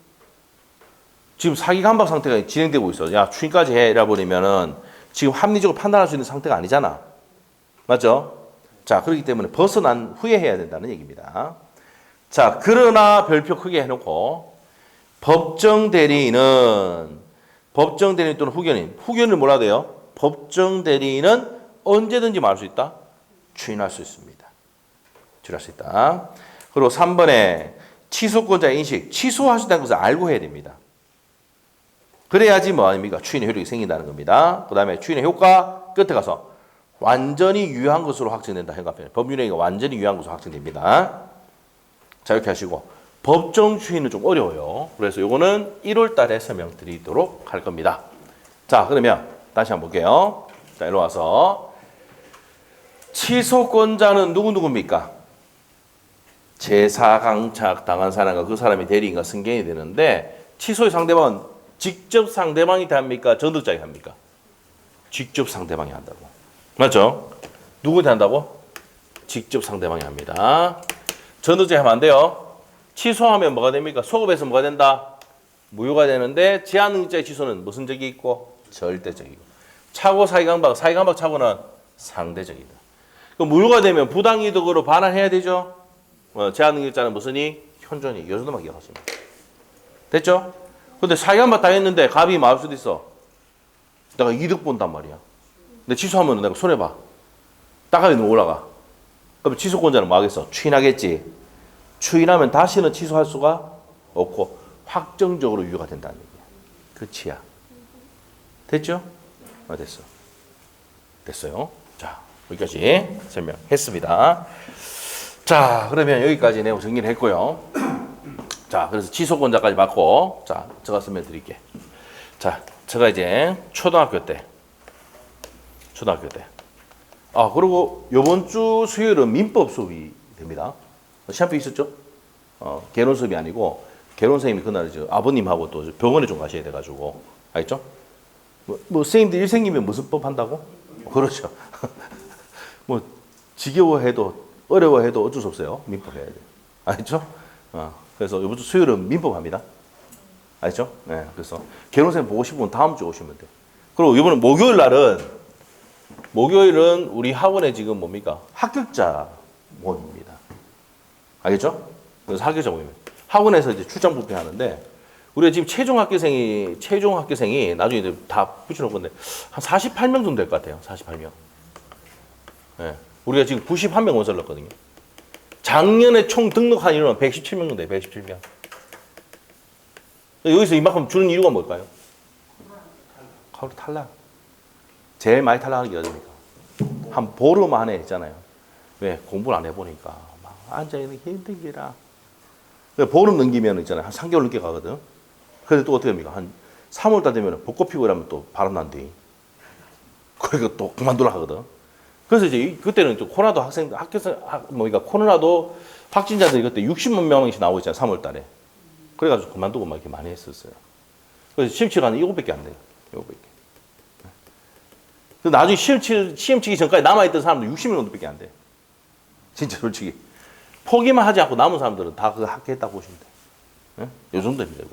지금 사기 강박 상태가 진행되고 있어. 야, 추인까지 해라 버리면은 지금 합리적으로 판단할 수 있는 상태가 아니잖아. 맞죠? 자, 그렇기 때문에 벗어난 후에 해야 된다는 얘기입니다. 자, 그러나 별표 크게 해놓고 법정 대리인은 또는 후견은 뭐라 돼요? 법정 대리인은 언제든지 말할 수 있다? 추인할 수 있습니다. 추인할 수 있다. 그리고 3번에 취소권자 인식, 취소하셨다는 것을 알고 해야 됩니다. 그래야지 뭐 아닙니까? 추인의 효력이 생긴다는 겁니다. 그 다음에 추인의 효과 끝에 가서 완전히 유효한 것으로 확정된다. 법률행위가 완전히 유효한 것으로 확정됩니다. 자, 이렇게 하시고 법정 추인은 좀 어려워요. 그래서 이거는 1월 달에 설명드리도록 할 겁니다. 자, 그러면 다시 한번 볼게요. 자, 일로 와서 취소권자는 누구입니까? 제사강착 당한 사람과 그 사람이 대리인과 승계인이 되는데 취소의 상대방은 직접 상대방이 합니까? 전득자가 합니까? 직접 상대방이 한다고. 맞죠? 누구한테 한다고? 직접 상대방이 합니다. 전득자가 하면 안 돼요. 취소하면 뭐가 됩니까? 소급해서 뭐가 된다? 무효가 되는데 제한능력자의 취소는 무슨 적이 있고? 절대적이고. 차고 사기강박 차고는 상대적이다. 그럼 무효가 되면 부당이득으로 반환해야 되죠? 제한능력자는 무슨 이? 현존이. 이 정도만 기억하시면 됐죠? 근데 사기강박 당했는데 갑이 맞을 수도 있어. 내가 이득 본단 말이야. 근데 취소하면 내가 손해봐. 따가리 너무 올라가. 그럼 취소권자는 뭐 하겠어? 추인하겠지. 추인하면 다시는 취소할 수가 없고 확정적으로 유효가 된다는 얘기야. 끝이야. 됐죠? 됐어. 됐어요. 자, 여기까지 설명했습니다. 자, 그러면 여기까지 내용 정리를 했고요. 자, 그래서 취소권자까지 받고, 자, 제가 설명드릴게. 자, 제가 이제 초등학교 때. 그리고 요번 주 수요일은 민법 수업이 됩니다. 시험표 있었죠? 개론 수업이 아니고, 개론 선생님이 그날 아버님하고 또 병원에 좀 가셔야 돼가지고, 알겠죠? 뭐 선생님들 일 생기면 무슨 법 한다고? 그렇죠. 뭐 지겨워해도 어려워해도 어쩔 수 없어요. 민법 해야 돼. 알죠? 그래서 이번 주 수요일은 민법 합니다. 알죠? 네. 그래서 개론생 보고 싶으면 다음 주 오시면 돼요. 그리고 이번에 목요일은 우리 학원에 지금 뭡니까? 합격자 모임입니다. 알겠죠? 그래서 합격자 모임. 학원에서 이제 출장 부패하는데 우리가 지금 최종 학교생이 나중에 이제 다 붙여놓을 건데 한 48명 정도 될 것 같아요. 48명. 네. 우리가 지금 91명 원서를 넣었거든요. 작년에 총 등록한 인원은 117명 정도 돼요. 117명. 여기서 이만큼 주는 이유가 뭘까요? 하루 탈락. 제일 많이 탈락하는 게 어딥니까? 한 보름 안에 있잖아요. 왜? 공부를 안 해보니까 막 앉아있는 게 힘든 게라. 보름 넘기면 있잖아요. 한 3개월 넘게 가거든. 근데 또 어떻게 합니까? 한 3월달 되면 벚꽃 피고 이러면 또 바람 난대. 그러니까 또 그만두라 하거든. 그래서 이제 그때는 또 코로나도 코로나도 확진자들이 그때 60만 명씩 나오고 있잖아요. 3월달에. 그래가지고 그만두고 막 이렇게 많이 했었어요. 그래서 시험치가 한 7밖에 안 돼요. 7밖에. 나중에 시험 치기 전까지 남아있던 사람들 60명 정도밖에 안 돼. 진짜 솔직히. 포기만 하지 않고 남은 사람들은 다 그거 합격했다고 보시면 돼요. 네? 요 정도 됩니다.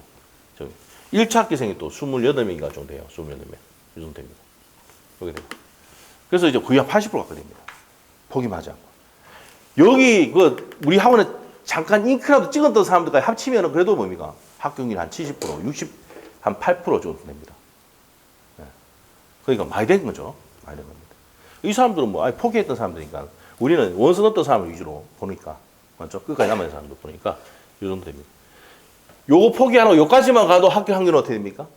저기 1차 학기생이 또 28명인가 정도 돼요. 28명. 이 정도 됩니다. 그렇게 돼요. 그래서 이제 거의 한 80% 가까이 됩니다. 포기만 하지 않고. 여기, 우리 학원에 잠깐 잉크라도 찍었던 사람들까지 합치면 그래도 뭡니까? 합격률 한 70%, 한 8% 정도 됩니다. 네. 그러니까 많이 된 거죠. 많이 된 겁니다. 이 사람들은 뭐, 아예 포기했던 사람들이니까 우리는 원서 넣었던 사람을 위주로 보니까, 맞죠? 끝까지 남아있는 사람들 보니까 이 정도 됩니다. 요거 포기 안 하고 요까지만 가도 합격 확률은 어떻게 됩니까?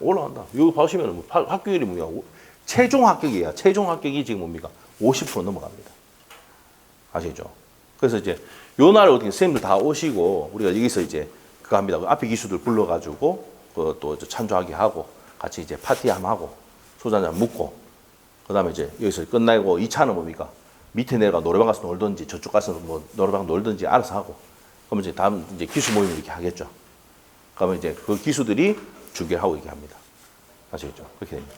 올라간다. 여기 보시면 뭐 합격률이 뭐냐. 최종 합격이에요. 최종 합격이 지금 뭡니까? 50% 넘어갑니다. 아시죠? 그래서 이제 요 날 어떻게 선생님들 다 오시고 우리가 여기서 이제 그거 합니다. 앞에 기수들 불러가지고 또 찬조하게 하고 같이 이제 파티 한번 하고 소주 한잔 묻고 그 다음에 이제 여기서 끝나고 2차는 뭡니까? 밑에 내려가 노래방 가서 놀든지 저쪽 가서 뭐 노래방 놀든지 알아서 하고 그러면 이제 다음 이제 기수 모임을 이렇게 하겠죠. 그러면 이제 그 기수들이 중계하고 이렇게 합니다. 아시겠죠? 그렇게 됩니다.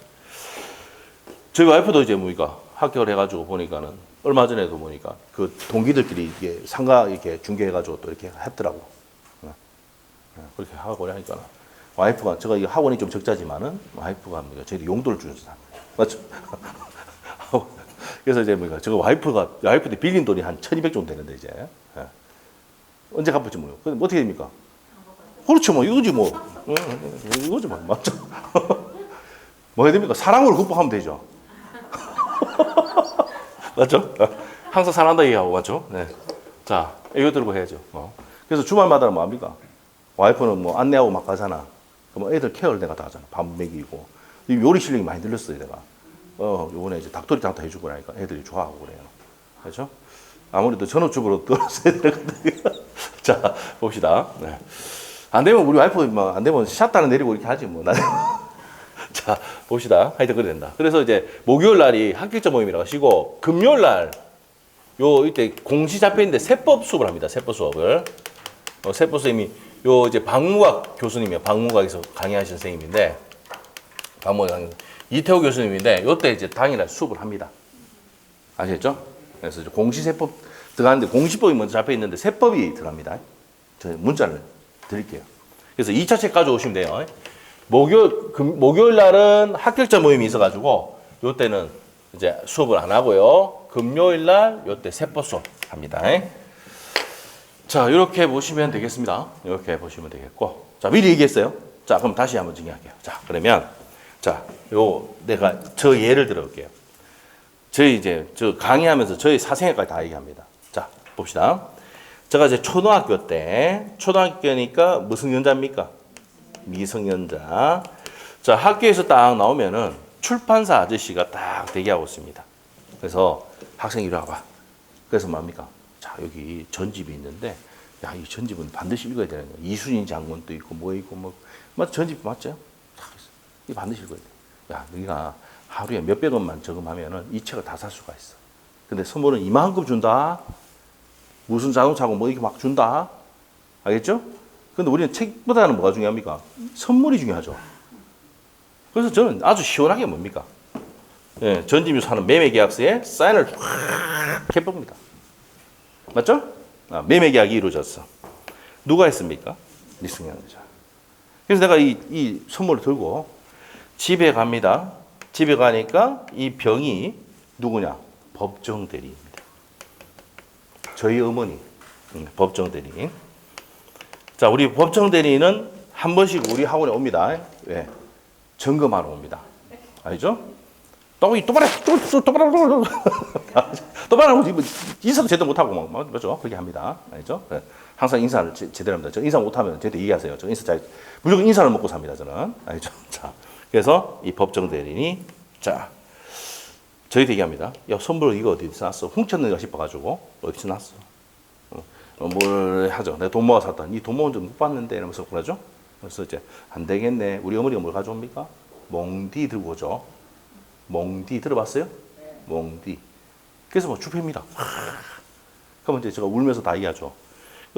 저희 와이프도 이제 뭡니까? 합격을 해가지고 보니까는 얼마 전에도 보니까 그 동기들끼리 이게 상가 이렇게 중계해가지고 또 이렇게 했더라고. 그렇게 하고 하니까 와이프가 제가 이 학원이 좀 적자지만은 와이프가 뭡니까? 저희도 용돈을 주는 사람. 맞죠? 그래서 이제 뭡니까? 제가 와이프한테 빌린 돈이 한 1,200 정도 되는데 이제. 언제 갚을지 모르고. 근데 어떻게 됩니까? 그렇죠, 뭐, 이거지, 뭐. 이거지, 뭐. 맞죠? 뭐 해야 됩니까? 사랑으로 극복하면 되죠. 맞죠? 항상 사랑한다 얘기하고, 맞죠? 네. 자, 이거 들고 해야죠. 그래서 주말마다 뭐 합니까? 와이프는 뭐 안내하고 막 가잖아. 그럼 애들 케어를 내가 다 하잖아. 밥 먹이고. 요리 실력이 많이 늘렸어요, 내가. 요번에 이제 닭도리탕도 해주고 나니까 애들이 좋아하고 그래요. 그렇죠? 아무래도 전업주부로 떨어져야 되거든요. 자, 봅시다. 네. 안 되면 우리 와이프 뭐 안 되면 샷다는 내리고 이렇게 하지 뭐. 자, 봅시다. 하여튼 그래 된다. 그래서 이제 목요일 날이 합격자 모임이라고 하시고 금요일 날 이때 공시 잡혀 있는데 세법 수업을 합니다. 세법 수업을. 세법 선생님이 이제 박무각 교수님이에요. 박무각에서 강의하신 선생님인데 박무각 이태호 교수님인데 이때 이제 당일날 수업을 합니다. 아시겠죠? 그래서 이제 공시세법 들어가는데 공시법이 먼저 잡혀 있는데 세법이 들어갑니다. 저 문자를 드릴게요. 그래서 2차 책 가져오시면 돼요. 목요일 날은 합격자 모임이 있어가지고 요때는 이제 수업을 안 하고요. 금요일 날 요때 세법 수업 합니다. 자, 이렇게 보시면 되겠습니다. 이렇게 보시면 되겠고. 자, 미리 얘기했어요. 자, 그럼 다시 한번 정리할게요. 자, 그러면 자, 내가 저 예를 들어볼게요. 저희 저 강의하면서 저희 사생활까지 다 얘기합니다. 자, 봅시다. 제가 이제 초등학교니까 무슨 연자입니까? 미성년자. 자, 학교에서 딱 나오면은 출판사 아저씨가 딱 대기하고 있습니다. 그래서 학생이 이리 와봐. 그래서 뭡니까? 자, 여기 전집이 있는데, 야, 이 전집은 반드시 읽어야 되는 거야. 이순신 장군도 있고, 뭐 있고, 뭐. 맞죠? 전집 맞죠? 이 반드시 읽어야 돼. 야, 너희가 하루에 몇백 원만 저금하면은 이 책을 다 살 수가 있어. 근데 선물은 이만큼 준다. 무슨 자동차고 뭐 이렇게 막 준다. 알겠죠? 근데 우리는 책보다는 뭐가 중요합니까? 선물이 중요하죠. 그래서 저는 아주 시원하게 뭡니까? 예, 전지미수하는 매매계약서에 사인을 확 해봅니다. 맞죠? 매매계약이 이루어졌어. 누가 했습니까? 미승현자. 그래서 내가 이 선물을 들고 집에 갑니다. 집에 가니까 이 병이 누구냐? 법정 대리입니다. 저희 어머니, 법정 대리. 자, 우리 법정 대리는 한 번씩 우리 학원에 옵니다. 왜? 점검하러 옵니다. 알죠? 똑바로 인사도 제대로 못하고 맞죠? 그렇게 합니다. 알죠? 항상 인사를 제대로 합니다. 저 인사 못하면 저한테 얘기하세요. 저 인사 무조건 인사를 먹고 삽니다. 저는. 알죠? 자, 그래서 이 법정 대리인이 자, 저희도 얘기합니다. 야, 선물 이거 어디서 났어? 훔쳤는가 싶어가지고 어디서 났어? 뭘 하죠? 내가 돈 모아 샀다. 이 돈 모은 좀 못 봤는데 이러면서 그러죠? 그래서 이제 안 되겠네. 우리 어머니가 뭘 가져옵니까? 몽디 들고 오죠. 몽디 들어봤어요? 네. 몽디. 그래서 뭐 주패입니다. 그러면 이제 제가 울면서 다 이해하죠.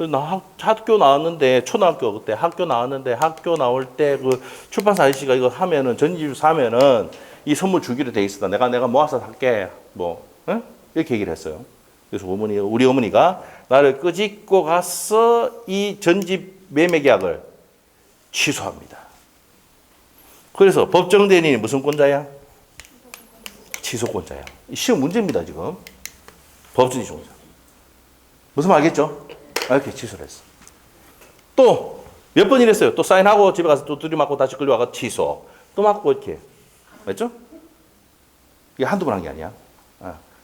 나 학교 나왔는데 초등학교 그때 학교 나왔는데 학교 나올 때 그 출판사 아저씨가 이거 하면은 전지주 사면은 이 선물 주기로 돼 있었다. 내가 모아서 할게. 뭐 응? 이렇게 얘기를 했어요. 그래서 우리 어머니가 나를 끄집고 가서 이 전집 매매 계약을 취소합니다. 그래서 법정 대리인이 무슨 권자야? 취소권자야. 시험 문제입니다, 지금. 법정 취소권자. 무슨 말 알겠죠? 이렇게 취소를 했어. 또, 몇 번 이랬어요. 또 사인하고 집에 가서 또 들이맞고 다시 끌려와서 취소. 또 맞고 이렇게. 맞죠? 이게 한두 번 한 게 아니야.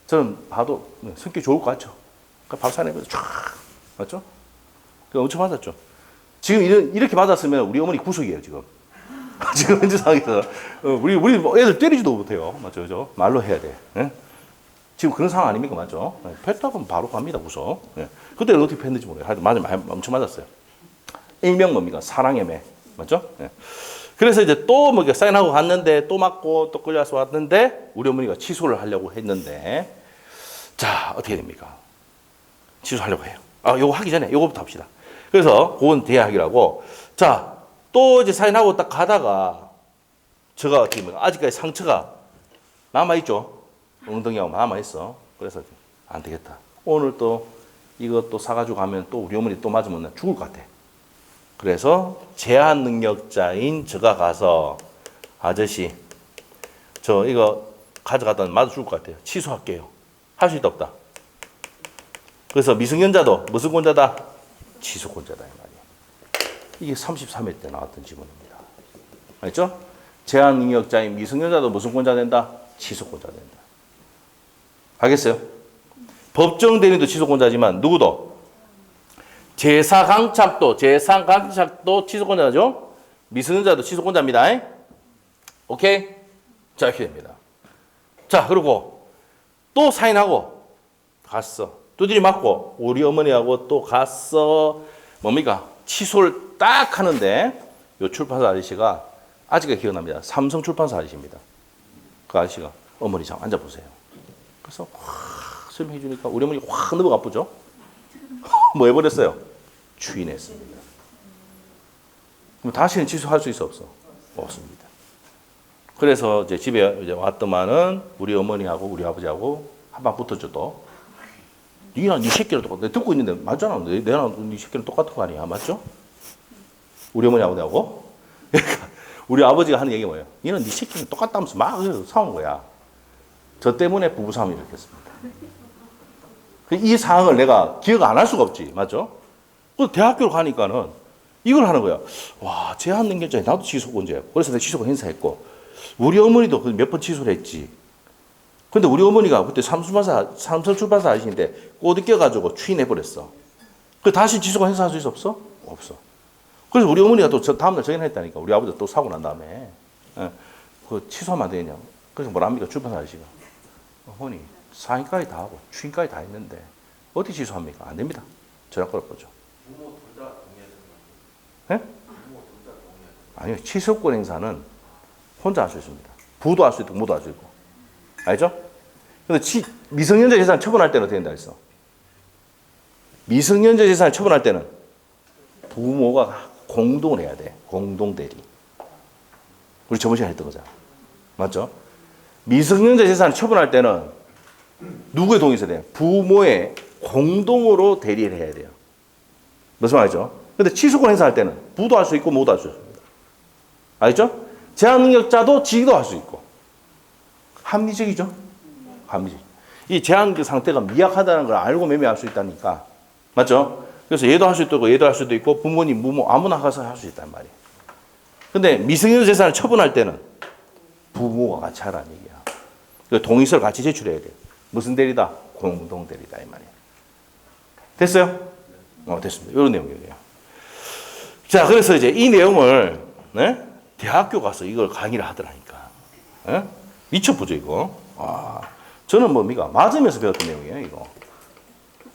저는 봐도 성격이 좋을 것 같죠? 그러니까 바로 사인해서 쫙. 맞죠? 엄청 맞았죠? 지금 이렇게 맞았으면 우리 어머니 구속이에요, 지금. 지금 현재 상황에서 우리 애들 때리지도 못해요. 맞죠? 그죠? 말로 해야 돼. 예? 지금 그런 상황 아닙니까? 맞죠? 팼다면 바로 갑니다. 구속. 예. 그때는 어떻게 팼는지 모르겠어요. 하여튼 엄청 맞았어요. 일명 뭡니까? 사랑의 매. 맞죠? 예. 그래서 이제 또 뭐 사인하고 갔는데 또 맞고 또 끌려와서 왔는데 우리 어머니가 취소를 하려고 했는데 자, 어떻게 됩니까? 취소하려고 해요. 요거 하기 전에 요거부터 합시다. 그래서 그건 대학이라고. 자, 또 이제 사인하고 딱 가다가 제가 어떻게 아직까지 상처가 남아있죠. 엉덩이하고 남아있어. 그래서 안 되겠다. 오늘 또 이것도 사가지고 가면 또 우리 어머니 또 맞으면 나 죽을 것 같아. 그래서 제한 능력자인 제가 가서 아저씨 저 이거 가져갔다 맞아 죽을 것 같아요. 취소할게요. 할 수 있다 없다. 그래서 미승연자도 무슨 권자다? 취소권자다 이 말이에요. 이게 33회 때 나왔던 지문입니다. 알죠? 제한 능력자인 미승연자도 무슨 권자 된다? 취소권자 된다. 알겠어요? 법정 대리도 취소권자지만 누구도 제사강착도 취소권자죠. 미승연자도 취소권자입니다. 오케이? 자, 이렇게 됩니다. 자, 그리고 또 사인하고 갔어. 두드리 맞고 우리 어머니하고 또 갔어. 뭡니까? 취소를 딱 하는데 요 출판사 아저씨가 아직까지 기억납니다. 삼성 출판사 아저씨입니다. 그 아저씨가 어머니 잠 앉아보세요. 그래서 확 설명해 주니까 우리 어머니 확 넘어가 아프죠? 뭐 해버렸어요? 추인했습니다. 그럼 다시는 취소할 수 있어 없어? 없습니다. 그래서 이제 집에 이제 왔더만은 우리 어머니하고 우리 아버지하고 한방 붙었죠 또. 니랑 니 새끼랑 똑같아. 내가 듣고 있는데 맞잖아. 내랑 니 새끼랑 똑같은 거 아니야? 맞죠? 우리 어머니하고 내하고. 그러니까 우리 아버지가 하는 얘기가 뭐예요? 니는 니 새끼랑 똑같다면서 막 싸우는 거야. 저 때문에 부부싸움이 일으켰습니다. 이 상황을 내가 기억 안 할 수가 없지. 맞죠? 그래서 대학교를 가니까는 이걸 하는 거야. 와, 제한 능력자에 나도 취소권자야. 그래서 내가 취소권 행사했고 우리 어머니도 몇 번 취소를 했지. 근데 우리 어머니가 그때 삼성 출판사 아저씨인데 꼬드 껴가지고 추인해버렸어. 그 다시 취소권 행사할 수 있어 없어? 없어. 그래서 우리 어머니가 또 다음날 정인했다니까. 우리 아버지가 또 사고 난 다음에. 그 취소하면 안 되냐. 그래서 뭐라 합니까? 출판사 아저씨가. 어머니, 사인까지 다 하고 추인까지 다 했는데 어디 취소합니까? 안 됩니다. 전화 걸어보죠. 부모 둘 다 동의하는 거예요? 부모 둘 다 동의하는 거예요? 아니요. 취소권 행사는 혼자 할 수 있습니다. 부도 할 수 있고 모도 할 수 있고. 알죠? 근데 미성년자 재산 처분할 때는 어떻게 된다 했어? 미성년자 재산을 처분할 때는 부모가 공동을 해야 돼. 공동 대리. 우리 저번 시간에 했던 거잖아. 맞죠? 미성년자 재산을 처분할 때는 누구의 동의 있어야 돼요? 부모의 공동으로 대리를 해야 돼요. 무슨 말이죠? 근데 취소권 행사할 때는 부도 할 수 있고 모도 할 수 있습니다. 알죠? 제한 능력자도 지도 할 수 있고. 합리적이죠? 합리적. 이 제한 그 상태가 미약하다는 걸 알고 매매할 수 있다니까. 맞죠? 그래서 얘도 할 수 있고 얘도 할 수도 있고 부모님, 부모 아무나 가서 할 수 있단 말이에요. 근데 미성년자 재산을 처분할 때는 부모가 같이 하라는 얘기야. 그 동의서를 같이 제출해야 돼요. 무슨 대리다? 공동 대리다 이 말이에요. 됐어요? 됐습니다. 이런 내용이에요. 자, 그래서 이제 이 내용을 네? 대학교 가서 이걸 강의를 하더라니까. 네? 미쳐보죠 이거. 저는 뭡니까? 맞으면서 배웠던 내용이에요 이거.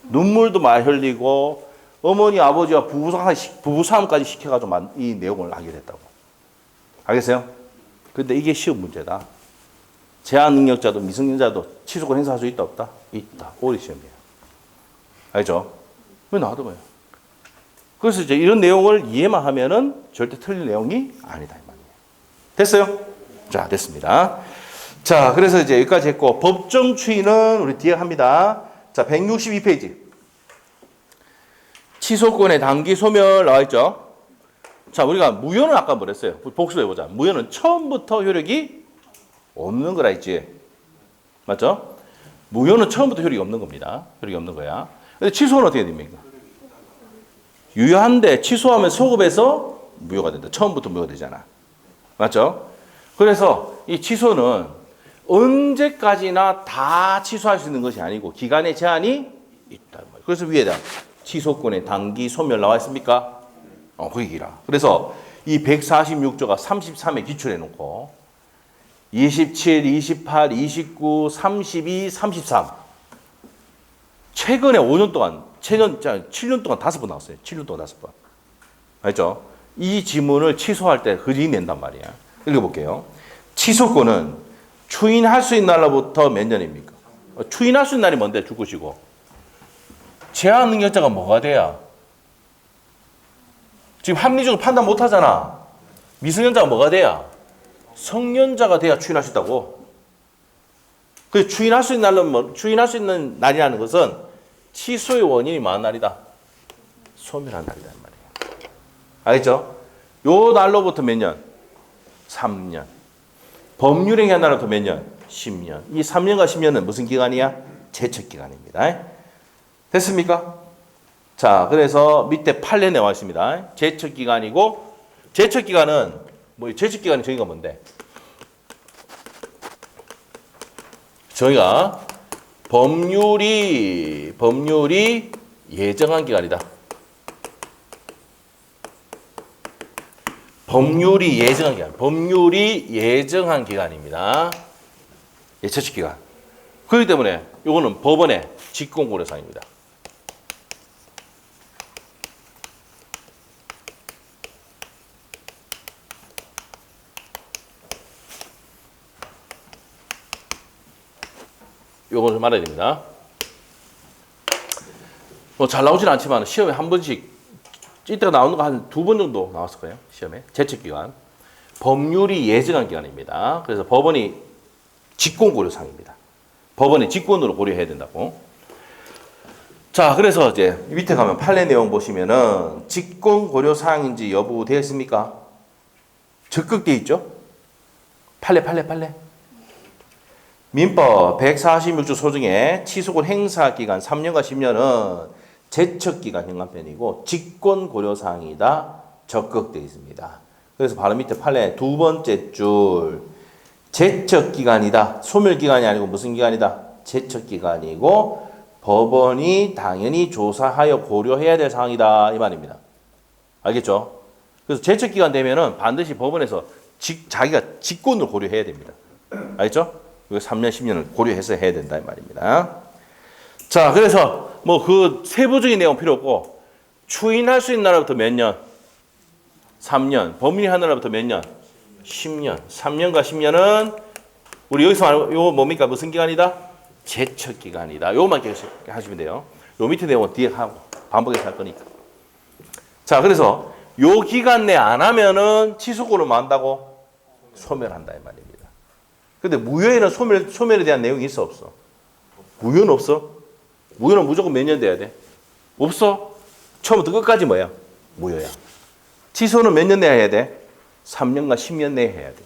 눈물도 많이 흘리고 어머니 아버지와 부부싸움까지 시켜가지고 이 내용을 하게 됐다고. 알겠어요? 근데 이게 시험 문제다. 제한 능력자도 미성년자도 취소권 행사할 수 있다 없다? 있다. 올해 시험이에요. 알죠? 왜 나와도봐요. 그래서 이제 이런 내용을 이해만 하면은 절대 틀릴 내용이 아니다 이 말이에요. 됐어요? 자, 됐습니다. 자, 그래서 이제 여기까지 했고 법정 추이는 우리 뒤에 합니다. 자, 162페이지. 취소권의 단기 소멸 나와 있죠? 자, 우리가 무효는 아까 뭐랬어요? 복습해보자. 무효는 처음부터 효력이 없는 거라 했지. 맞죠? 무효는 처음부터 효력이 없는 겁니다. 효력이 없는 거야. 근데 취소는 어떻게 됩니까? 유효한데 취소하면 소급해서 무효가 된다. 처음부터 무효가 되잖아. 맞죠? 그래서 이 취소는 언제까지나 다 취소할 수 있는 것이 아니고 기간의 제한이 있다. 그래서 위에다 취소권의 단기 소멸 나와 있습니까? 그 얘기라. 그래서 이 146조가 33에 기출해 놓고 27, 28, 29, 32, 33 최근에 5년 동안 7년 동안 5번 나왔어요. 7년 동안 5번. 알죠? 이 지문을 취소할 때 그리 낸단 말이야. 읽어볼게요. 취소권은 추인할 수 있는 날로부터 몇 년입니까? 추인할 수 있는 날이 뭔데? 죽으시고. 제한 능력자가 뭐가 돼야? 지금 합리적으로 판단 못 하잖아. 미성년자가 뭐가 돼야? 성년자가 돼야 추인할 수 있다고. 그 추인할 수 있는 날은 추인할 수 있는 날이라는 것은 취소의 원인이 많은 날이다. 소멸한 날이다 말이에요. 알겠죠? 요 날로부터 몇 년? 3년. 법률행위 날로부터 몇 년? 10년. 이 3년과 10년은 무슨 기간이야? 제척 기간입니다. 됐습니까? 자, 그래서 밑에 판례 나와 있습니다. 제척 기간이고 제척 기간은 제척 기간의 정의가 뭔데? 저희가 법률이 예정한 기간이다. 법률이 예정한 기간. 법률이 예정한 기간입니다. 예처치 기간. 그렇기 때문에 이거는 법원의 직권고려사항입니다. 요거를 말해야 됩니다. 잘 나오진 않지만 시험에 한 번씩 이때가 나오는 거 한 2번 정도 나왔을 거예요. 시험에. 제척기간. 법률이 예정한 기간입니다. 그래서 법원이 직권고려사항입니다. 법원이 직권으로 고려해야 된다고. 자, 그래서 이제 밑에 가면 판례 내용 보시면은 직권고려사항인지 여부 되어 있습니까? 적극되어 있죠? 판례. 민법 146조 소중에 취소권 행사 기간 3년과 10년은 제척 기간 현관편이고 직권 고려 사항이다 적극되어 있습니다. 그래서 바로 밑에 판례 두 번째 줄 제척 기간이다. 소멸 기간이 아니고 무슨 기간이다? 제척 기간이고 법원이 당연히 조사하여 고려해야 될 사항이다 이 말입니다. 알겠죠? 그래서 제척 기간 되면은 반드시 법원에서 자기가 직권으로 고려해야 됩니다. 알겠죠? 이거 3년, 10년을 고려해서 해야 된다 이 말입니다. 자, 그래서 뭐 그 세부적인 내용 필요 없고 추인할 수 있는 날부터 몇 년? 3년. 법률이 하는 날부터 몇 년? 10년. 3년과 10년은 우리 여기서 말하는 요 뭡니까? 무슨 기간이다? 제척 기간이다. 요만 하시면 돼요. 요 밑에 내용은 뒤에 하고 반복해서 할 거니까. 자, 그래서 요 기간 내 안 하면은 취소권을 뭐 한다고? 소멸한다 이 말입니다. 근데 무효에는 소멸에 대한 내용이 있어 없어? 무효는 없어. 무효는 무조건 몇 년 돼야 돼? 없어. 처음부터 끝까지 뭐야? 무효야. 취소는 몇 년 내야 해야 돼? 3년과 10년 내에 해야 돼.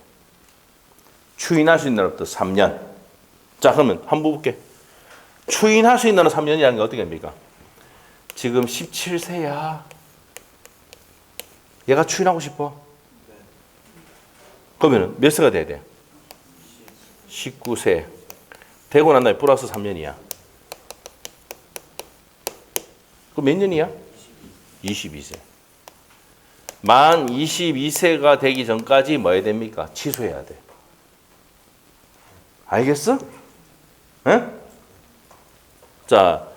추인할 수 있는 날부터 3년. 자, 그러면 한번 볼게. 추인할 수 있는 날은 3년이라는 게 어떻게 됩니까? 지금 17세야. 얘가 추인하고 싶어. 그러면 몇 세가 돼야 돼? 19세. 되고 난 다음에 플러스 3년이야. 그럼 몇 년이야? 22세. 만 22세가 되기 전까지 뭐 해야 됩니까? 취소해야 돼. 알겠어? 에? 자,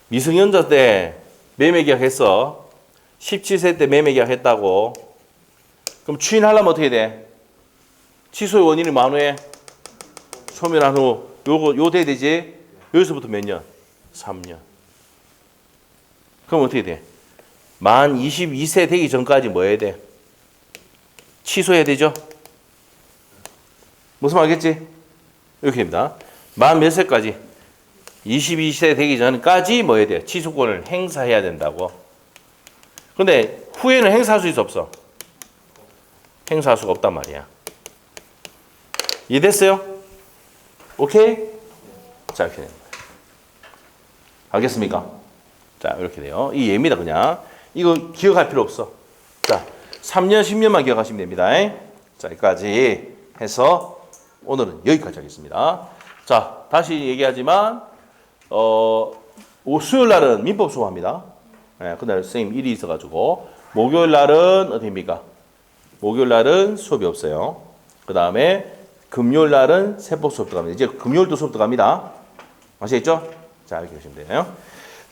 미성년자 때 매매계약 했어. 17세 때 매매계약 했다고. 그럼 추인하려면 어떻게 돼? 취소의 원인이 만후에 소멸한 후 요 돼야 되지? 여기서부터 몇 년? 3년. 그럼 어떻게 돼? 만 22세 되기 전까지 뭐 해야 돼? 취소해야 되죠? 무슨 말 알겠지? 이렇게 됩니다. 만 몇 세까지? 22세 되기 전까지 뭐 해야 돼? 취소권을 행사해야 된다고. 근데 후에는 행사할 수 있어 없어? 행사할 수가 없단 말이야. 이해됐어요? 오케이? 자, 이렇게 됩니다. 알겠습니까? 자, 이렇게 돼요. 이 예입니다, 그냥. 이거 기억할 필요 없어. 자, 3년, 10년만 기억하시면 됩니다. 자, 여기까지 해서 오늘은 여기까지 하겠습니다. 자, 다시 얘기하지만, 수요일 날은 민법 수업합니다. 그날 선생님 일이 있어가지고, 목요일 날은 어디입니까? 목요일 날은 수업이 없어요. 그 다음에 금요일 날은 세법 수업 들어갑니다. 이제 금요일도 수업 들어갑니다. 아시겠죠? 자, 이렇게 보시면 돼요.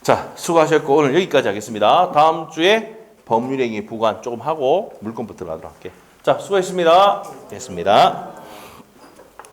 자, 수고하셨고 오늘 여기까지 하겠습니다. 다음 주에 법률행위 부관 조금 하고 물권부터 들어가도록 할게요. 자, 수고했습니다. 됐습니다.